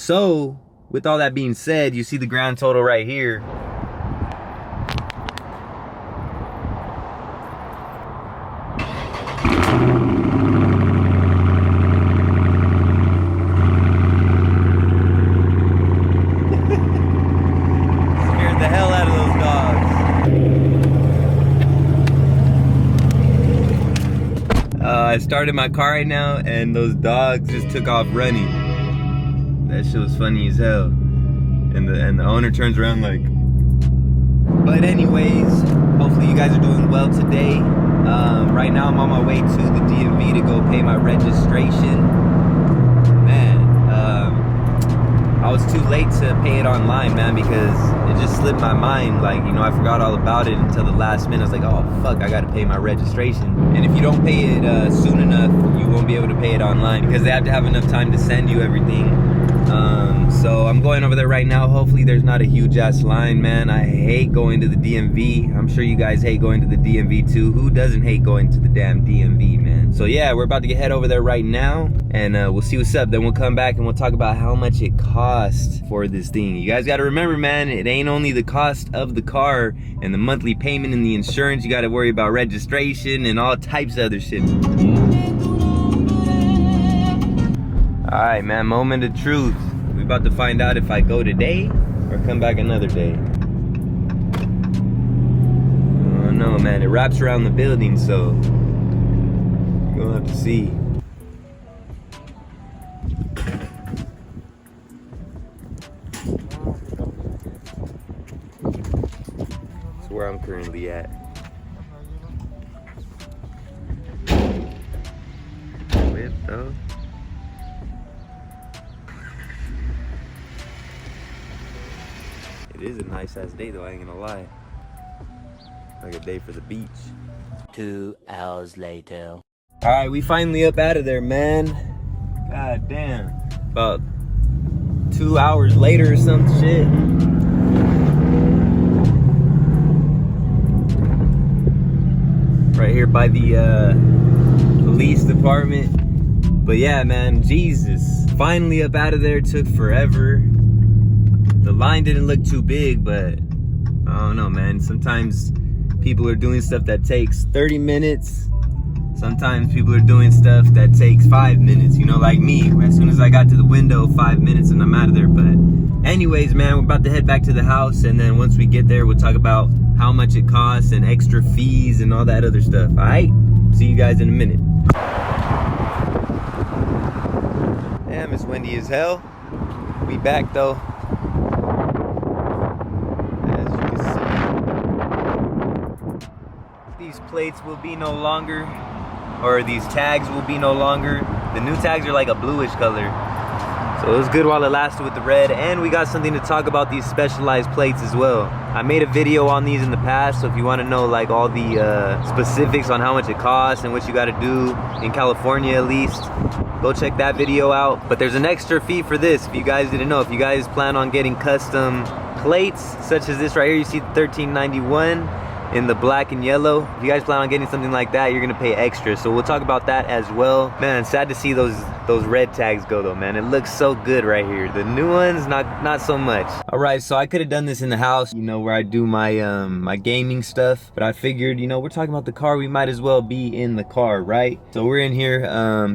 So with all that being said, you see the grand total right here. Scared the hell out of those dogs. I started my car right now and those dogs just took off running. That shit was funny as hell. And the owner turns around like. But anyways, hopefully you guys are doing well today. Right now I'm on my way to the DMV to go pay my registration. Man, I was too late to pay it online, man, because it just slipped my mind. Like, you know, I forgot all about it until the last minute. I was like, oh fuck, I gotta pay my registration. And if you don't pay it soon enough, you won't be able to pay it online because they have to have enough time to send you everything. So I'm going over there right now. Hopefully there's not a huge ass line, man. I hate going to the DMV. I'm sure you guys hate going to the DMV too. Who doesn't hate going to the damn DMV, man? So yeah, we're about to head over there right now, and we'll see what's up. Then we'll come back and we'll talk about how much it costs for this thing. You guys got to remember, man, it ain't only the cost of the car and the monthly payment and the insurance. You got to worry about registration and all types of other shit. All right, man, moment of truth. We about to find out if I go today or come back another day. Oh no, man, it wraps around the building, so you'll have to see. That's where I'm currently at. Whip though. It is a nice ass day though, I ain't gonna lie. Like a day for the beach. 2 hours later. Alright, we finally up out of there, man. God damn. About 2 hours later or some shit. Right here by the police department. But yeah, man, Jesus. Finally up out of there, took forever. The line didn't look too big, but I don't know, man. Sometimes people are doing stuff that takes 30 minutes. Sometimes people are doing stuff that takes 5 minutes, you know, like me. As soon as I got to the window, 5 minutes and I'm out of there. But anyways, man, we're about to head back to the house, and then once we get there, we'll talk about how much it costs and extra fees and all that other stuff. All right, see you guys in a minute. Damn, it's windy as hell. We back though. These plates will be no longer, or these tags will be no longer. The new tags are like a bluish color, so it was good while it lasted with the red. And we got something to talk about these specialized plates as well. I made a video on these in the past, so if you want to know like all the specifics on how much it costs and what you got to do in California at least, go check that video out. But there's an extra fee for this if you guys didn't know. If you guys plan on getting custom plates such as this right here, you see the $13.91 in the black and yellow. If you guys plan on getting something like that, you're gonna pay extra, so we'll talk about that as well. Man, sad to see those red tags go though, man. It looks so good right here. The new ones, not so much. All right, so I could have done this in the house, you know, where I do my my gaming stuff, but I figured, you know, we're talking about the car, we might as well be in the car, right? So we're in here.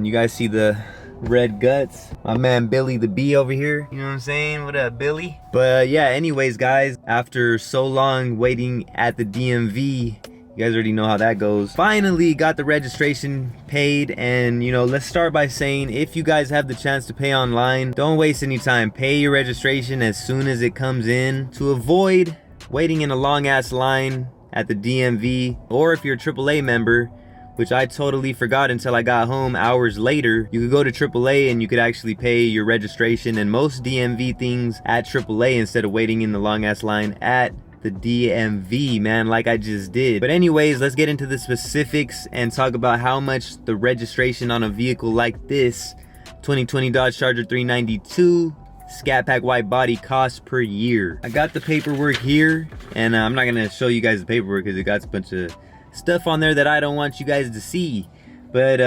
You guys see the red guts, my man Billy the Bee over here, you know what I'm saying? What up, Billy? But yeah, anyways guys, after so long waiting at the DMV, you guys already know how that goes. Finally got the registration paid, and you know, let's start by saying, if you guys have the chance to pay online, don't waste any time. Pay your registration as soon as it comes in to avoid waiting in a long ass line at the DMV. Or if you're a AAA member, which I totally forgot until I got home hours later, you could go to AAA and you could actually pay your registration and most DMV things at AAA instead of waiting in the long ass line at the DMV, man, like I just did. But anyways, let's get into the specifics and talk about how much the registration on a vehicle like this 2020 Dodge Charger 392 Scat Pack white body costs per year. I got the paperwork here, and I'm not gonna show you guys the paperwork because it got a bunch of stuff on there that I don't want you guys to see. But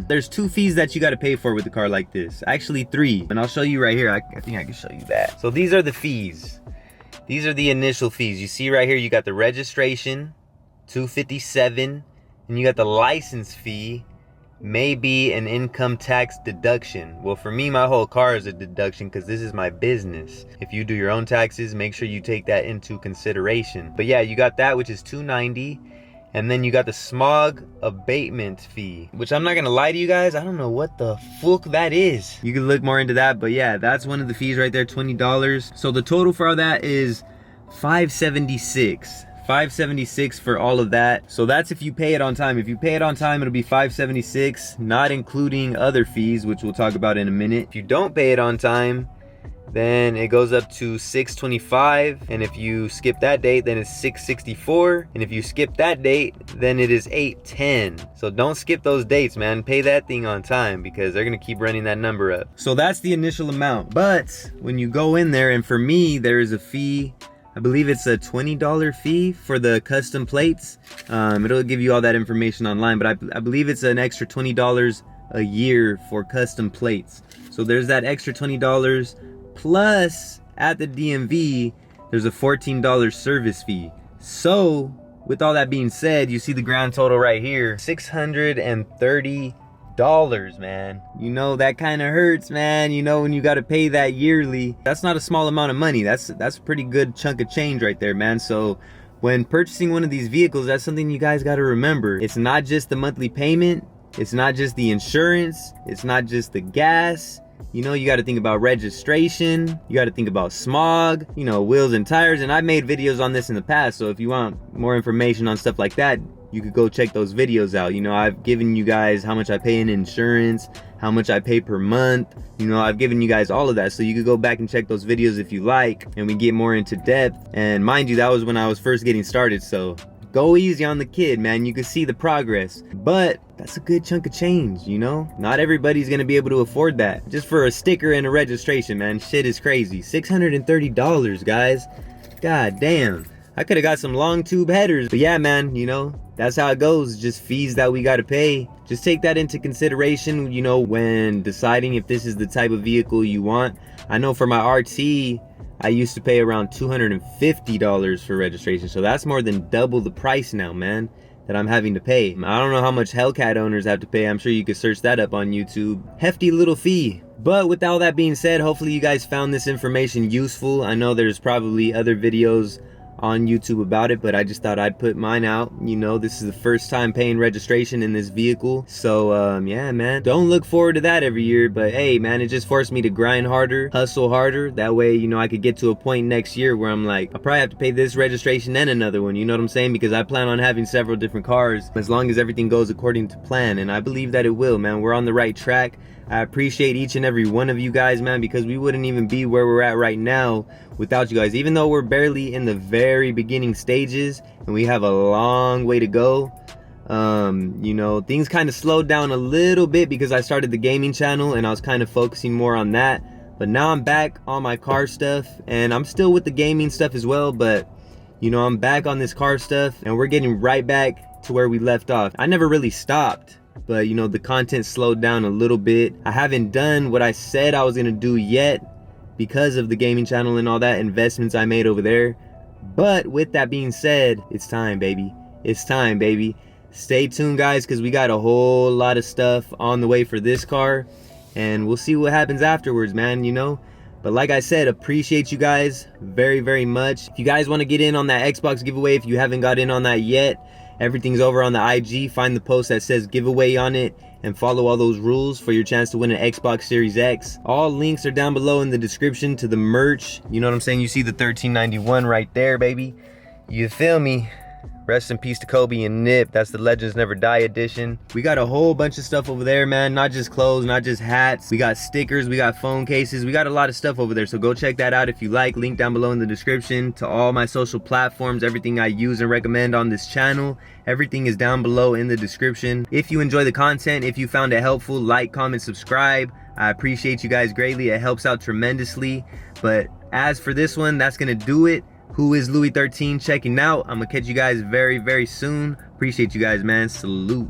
there's 2 fees that you got to pay for with a car like this. Actually 3, and I'll show you right here. I think I can show you that. So these are the fees. These are the initial fees. You see right here, you got the registration, $257, and you got the license fee, maybe an income tax deduction. Well, for me, my whole car is a deduction because this is my business. If you do your own taxes, make sure you take that into consideration. But yeah, you got that, which is $290. And then you got the smog abatement fee, which I'm not gonna lie to you guys, I don't know what the fuck that is. You can look more into that, but yeah, that's one of the fees right there, $20. So the total for all that is $576. $576 for all of that. So that's if you pay it on time. If you pay it on time, it'll be $576, not including other fees, which we'll talk about in a minute. If you don't pay it on time, then it goes up to $625, and if you skip that date, then it's $664, and if you skip that date, then it is $810. So don't skip those dates, man. Pay that thing on time because they're gonna keep running that number up. So that's the initial amount. But when you go in there, and for me, there is a fee. I believe it's a $20 fee for the custom plates. It'll give you all that information online, but I believe it's an extra $20 a year for custom plates. So there's that extra $20. Plus, at the DMV, there's a $14 service fee. So, with all that being said, you see the grand total right here, $630, man. You know, that kind of hurts, man. You know, when you got to pay that yearly, that's not a small amount of money. That's a pretty good chunk of change right there, man. So, when purchasing one of these vehicles, that's something you guys got to remember. It's not just the monthly payment. It's not just the insurance. It's not just the gas. You know, you got to think about registration. You got to think about smog, you know, wheels and tires. And I've made videos on this in the past. So if you want more information on stuff like that, you could go check those videos out. You know, I've given you guys how much I pay in insurance, how much I pay per month. You know, I've given you guys all of that. So you could go back and check those videos if you like. And we get more into depth. And mind you, that was when I was first getting started. So go easy on the kid, man. You can see the progress. But that's a good chunk of change, you know? Not everybody's gonna be able to afford that. Just for a sticker and a registration, man. Shit is crazy. $630, guys. God damn. I could have got some long tube headers. But yeah, man, you know, that's how it goes. Just fees that we gotta pay. Just take that into consideration, you know, when deciding if this is the type of vehicle you want. I know for my RT, I used to pay around $250 for registration. So that's more than double the price now, man, that I'm having to pay. I don't know how much Hellcat owners have to pay. I'm sure you could search that up on YouTube. Hefty little fee. But with all that being said, hopefully you guys found this information useful. I know there's probably other videos on YouTube about it, but I just thought I'd put mine out. You know, this is the first time paying registration in this vehicle. So yeah, man, don't look forward to that every year, but hey, man, it just forced me to grind harder, hustle harder. That way, you know, I could get to a point next year where I'm like, I'll probably have to pay this registration and another one, you know what I'm saying? Because I plan on having several different cars as long as everything goes according to plan, and I believe that it will, man. We're on the right track. I appreciate each and every one of you guys, man, because we wouldn't even be where we're at right now without you guys. Even though we're barely in the very beginning stages and we have a long way to go, you know, things kind of slowed down a little bit because I started the gaming channel and I was kind of focusing more on that. But now I'm back on my car stuff, and I'm still with the gaming stuff as well, but you know, I'm back on this car stuff and we're getting right back to where we left off. I never really stopped, but you know, the content slowed down a little bit. I haven't done what I said I was gonna do yet because of the gaming channel and all that investments I made over there. But with that being said, it's time, baby. It's time, baby. Stay tuned, guys, because we got a whole lot of stuff on the way for this car, and we'll see what happens afterwards, man, you know. But like I said, appreciate you guys very, very much. If you guys want to get in on that Xbox giveaway, if you haven't got in on that yet, everything's over on the IG. Find the post that says giveaway on it and follow all those rules for your chance to win an Xbox Series X. All links are down below in the description to the merch. You know what I'm saying? You see the $13.91 right there, baby. You feel me? Rest in peace to Kobe and Nip. That's the Legends Never Die edition. We got a whole bunch of stuff over there, man. Not just clothes, not just hats. We got stickers, we got phone cases. We got a lot of stuff over there, so go check that out if you like. Link down below in the description to all my social platforms. Everything I use and recommend on this channel, everything is down below in the description. If you enjoy the content, if you found it helpful, like, comment, subscribe. I appreciate you guys greatly. It helps out tremendously. But as for this one, that's gonna do it. Who is LouieXIII checking out? I'm gonna catch you guys very, very soon. Appreciate you guys, man. Salute.